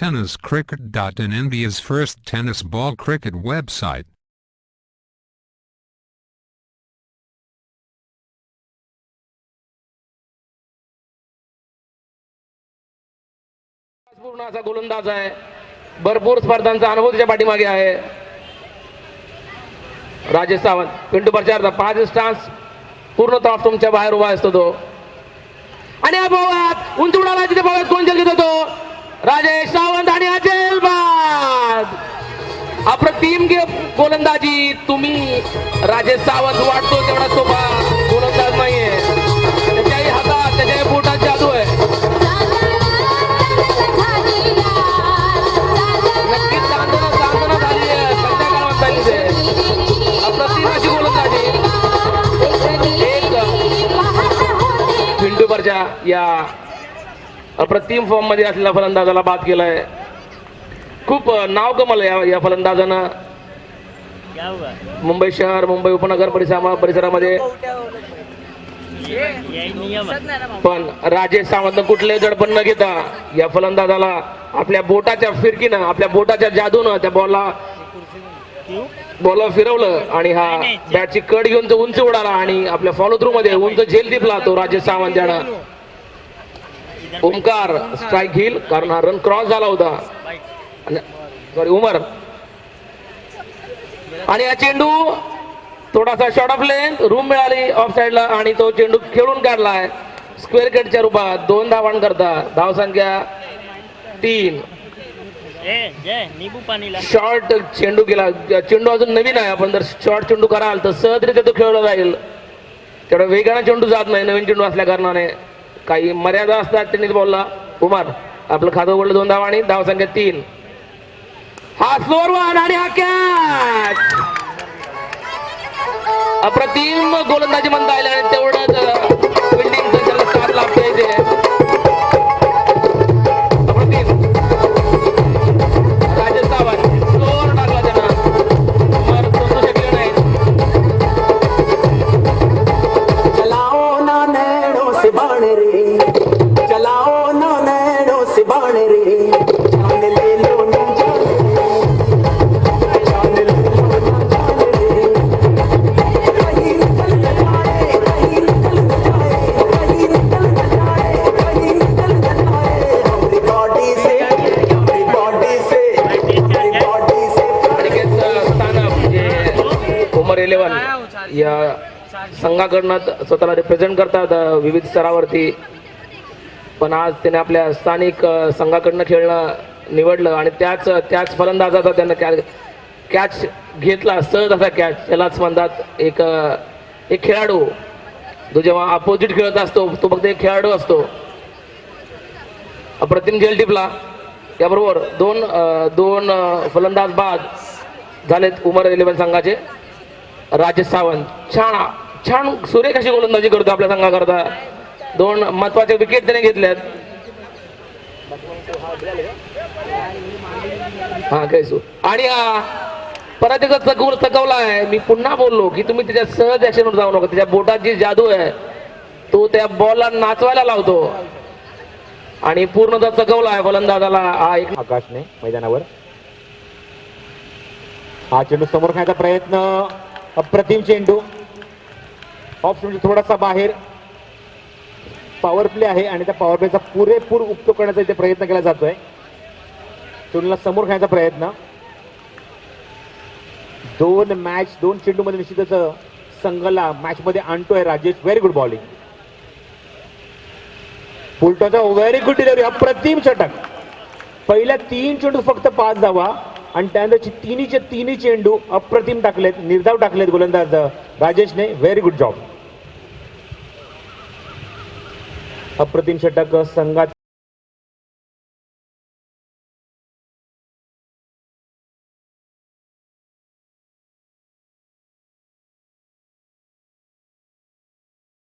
tenniscricket.in, India's first tennis ball cricket website. पूर्ण असा गोलंदाज आहे, भरपूर स्पर्धांचा अनुभव त्याच्या पाठीमागे आहे. राजेश सावंत पिंटू प्रचारचा 5 स्टान्स पूर्णतः तुमच्या बाहेर उभा असतो तो. आणि या बोवात उंच उडाला, तिथे बोवात कोण जल घेत होतो? राजेश सावंत आणि अजय बाद. अप्रतिम गोलंदाजी. तुम्ही राजेश सावंत वाटतो तेवढा सोपा गोलंदाज नाहीये. त्याच्याही हातात त्याच्याही बोटात जादू आहे. नक्कीच चांदणं झाली आहे संध्याकाळ म्हणता येईल. अप्रतिम अशी गोलंदाजी. पिंटू परच्या या अप्रतिम फॉर्म मध्ये असलेल्या फलंदाजाला बाद केलाय. खूप नाव कमावलं या फलंदाजानं. मुंबई शहर, मुंबई उपनगर परिसरामध्ये. पण राजेश सावंत कुठले दडपण न घेता या फलंदाजाला आपल्या बोटाच्या फिरकीनं, आपल्या बोटाच्या जादूनं त्या बॉलला फिरवलं आणि हा बॅटची कड घेऊन तो उंच उडाला आणि आपल्या फॉलो थ्रू मध्ये उंच झेल टिपला तो राजेश सावंत यानं. ओमकार स्ट्राईक घेईल कारण हा रन क्रॉस झाला होता. सॉरी उमर. आणि हा चेंडू थोडासा शॉर्ट ऑफ लेंथ, रूम मिळाली ऑफ साइडला आणि तो चेंडू खेळून काढलाय स्क्वेअर कटच्या रूपात. 2 धावांन करता धाव संख्या 3. शॉर्ट चेंडू केला. चेंडू अजून नवीन आहे, आपण जर शॉर्ट चेंडू कराल तर सहजरित्या तो खेळला जाईल. तेवढा वेगाने चेंडू जात नाही नवीन चेंडू असल्या कारणाने. काही मर्यादा असतात टेनिस बॉलला. उमर आपलं खातं उघडलं 2 धावा आणि धाव संख्या 3. हा स्लोअर वन आणि हा कॅच. अप्रतिम गोलंदाजी म्हणता येईल आणि तेवढंच फिल्डिंगचं त्याला साथ लाभते इथे. अप्रतिम. राजेश सावंत स्लोअर टाकला त्यानं. उमर समजू शकले नाही. चलाओ ना नैनो से बाण रे, चलाओ ना नैनो से बाण रे, जान ले लो ना जान रे, जान ले लो ना जान रे. कहीं निकल न जाए, कहीं निकल न जाए, कहीं निकल न जाए, कहीं निकल न जाए. हमारी बॉडी से, हमारी बॉडी से, हमारी बॉडी से. स्थानक जे उमर 11 या संघाकडनं स्वतःला रिप्रेझेंट करतात विविध स्तरावरती. पण आज त्याने आपल्या स्थानिक संघाकडनं खेळणं निवडलं आणि त्याच फलंदाजाचा त्यानं कॅच घेतला. सहज असा कॅच. त्यालाच म्हणतात एक खेळाडू. तो जेव्हा अपोजिट खेळत असतो तो फक्त एक खेळाडू असतो. अप्रतिम झेल टिपला. याबरोबर दोन फलंदाज बाद झालेत उमर 11 संघाचे. राजेश सावंत छान सुरेख अशी गोलंदाजी करतो आपल्या संघाकरता. 2 महत्वाचे विकेट त्याने घेतल्यात. हा कैसू. आणि हा परत एकदा चकवला आहे. मी पुन्हा बोललो की तुम्ही त्याच्या सहज ऍक्शनवर जाऊ नका. त्याच्या बोटात जी जादू आहे तो त्या बॉलला नाचवायला लावतो आणि पूर्णतः चकवला आहे फलंदाजाला. हा एक आकाशने मैदानावर हा चेंडू समोर खायचा प्रयत्न. अप्रतिम चेंडू. ऑफ स्टंप थोडासा बाहेर. पॉवर प्ले आहे आणि त्या पॉवर प्लेचा पुरेपूर उपयोग करण्याचा इथे प्रयत्न केला जातोय. चेंडूला समोर खायचा प्रयत्न. 2 चेंडू मध्ये निश्चितच संघाला मॅच मध्ये आणतोय राजेश. Very good bowling. फुलटॉचा व्हेरी गुड डिलिव्हरी. अप्रतिम षटक. पहिल्या 3 चेंडू फक्त 5 धावा आणि त्यानंतर तिन्ही चेंडू अप्रतिम टाकलेत, निर्धाव टाकलेत गोलंदाज राजेशने. Very good job. अप्रतिम षटक संघाचं